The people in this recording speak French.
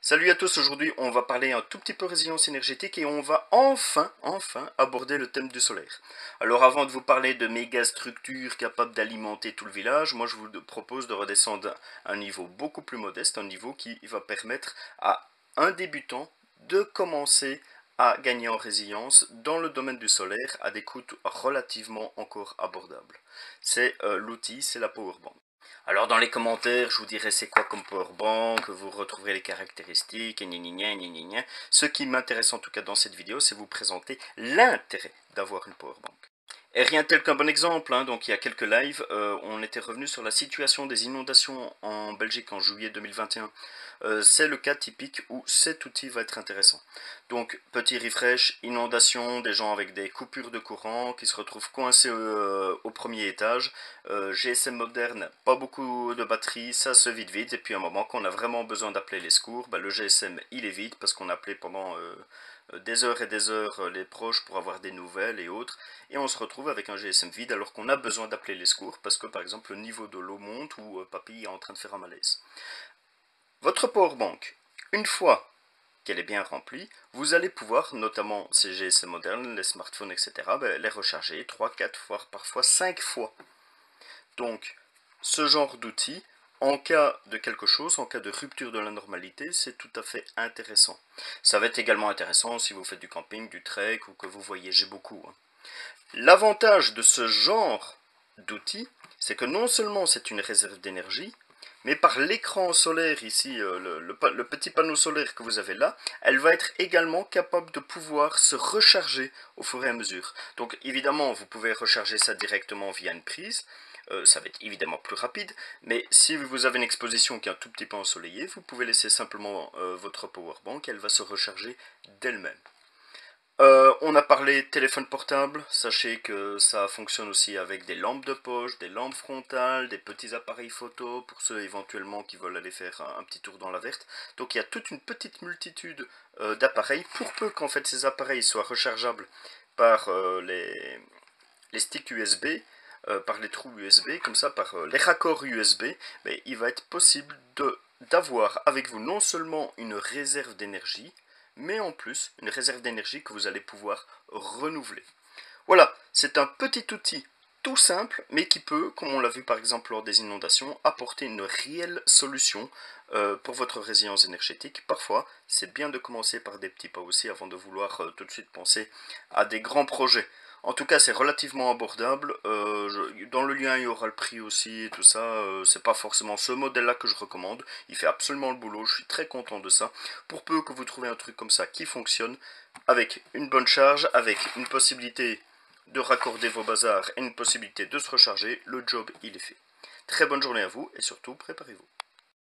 Salut à tous, aujourd'hui on va parler un tout petit peu résilience énergétique et on va enfin aborder le thème du solaire. Alors avant de vous parler de méga structures capables d'alimenter tout le village, moi je vous propose de redescendre à un niveau beaucoup plus modeste, un niveau qui va permettre à un débutant de commencer à gagner en résilience dans le domaine du solaire à des coûts relativement encore abordables. C'est l'outil, c'est la powerbank. Alors dans les commentaires, je vous dirai c'est quoi comme powerbank, vous retrouverez les caractéristiques, gna. Ce qui m'intéresse en tout cas dans cette vidéo, c'est vous présenter l'intérêt d'avoir une powerbank. Et rien tel qu'un bon exemple, donc il y a quelques lives, on était revenu sur la situation des inondations en Belgique en juillet 2021. C'est le cas typique où cet outil va être intéressant. Donc petit refresh, inondation, des gens avec des coupures de courant qui se retrouvent coincés au premier étage, GSM moderne, pas beaucoup de batterie, ça se vide vite, et puis à un moment qu'on a vraiment besoin d'appeler les secours, le GSM il est vide parce qu'on a appelé pendant des heures et des heures les proches pour avoir des nouvelles et autres, et on se retrouve avec un GSM vide alors qu'on a besoin d'appeler les secours parce que par exemple le niveau de l'eau monte ou papy est en train de faire un malaise. Votre powerbank, une fois qu'elle est bien remplie, vous allez pouvoir, notamment ces GSM modernes, les smartphones, etc., les recharger 3, 4, voire parfois 5 fois. Donc, ce genre d'outil, en cas de quelque chose, en cas de rupture de la normalité, c'est tout à fait intéressant. Ça va être également intéressant si vous faites du camping, du trek ou que vous voyagez beaucoup. L'avantage de ce genre d'outil, c'est que non seulement c'est une réserve d'énergie, mais par l'écran solaire ici, le petit panneau solaire que vous avez là, elle va être également capable de pouvoir se recharger au fur et à mesure. Donc évidemment, vous pouvez recharger ça directement via une prise, ça va être évidemment plus rapide, mais si vous avez une exposition qui est un tout petit peu ensoleillée, vous pouvez laisser simplement votre powerbank, elle va se recharger d'elle-même. On a parlé téléphone portable, sachez que ça fonctionne aussi avec des lampes de poche, des lampes frontales, des petits appareils photo pour ceux éventuellement qui veulent aller faire un petit tour dans la verte. Donc il y a toute une petite multitude d'appareils, pour peu qu'en fait ces appareils soient rechargeables par les sticks USB, par les trous USB, comme ça par les raccords USB, mais il va être possible d'avoir avec vous non seulement une réserve d'énergie, mais en plus une réserve d'énergie que vous allez pouvoir renouveler. Voilà, c'est un petit outil tout simple, mais qui peut, comme on l'a vu par exemple lors des inondations, apporter une réelle solution pour votre résilience énergétique. Parfois, c'est bien de commencer par des petits pas aussi avant de vouloir tout de suite penser à des grands projets. En tout cas, c'est relativement abordable. Dans le lien, il y aura le prix aussi et tout ça. C'est pas forcément ce modèle-là que je recommande. Il fait absolument le boulot. Je suis très content de ça. Pour peu que vous trouvez un truc comme ça qui fonctionne, avec une bonne charge, avec une possibilité de raccorder vos bazars et une possibilité de se recharger, le job il est fait. Très bonne journée à vous et surtout préparez-vous.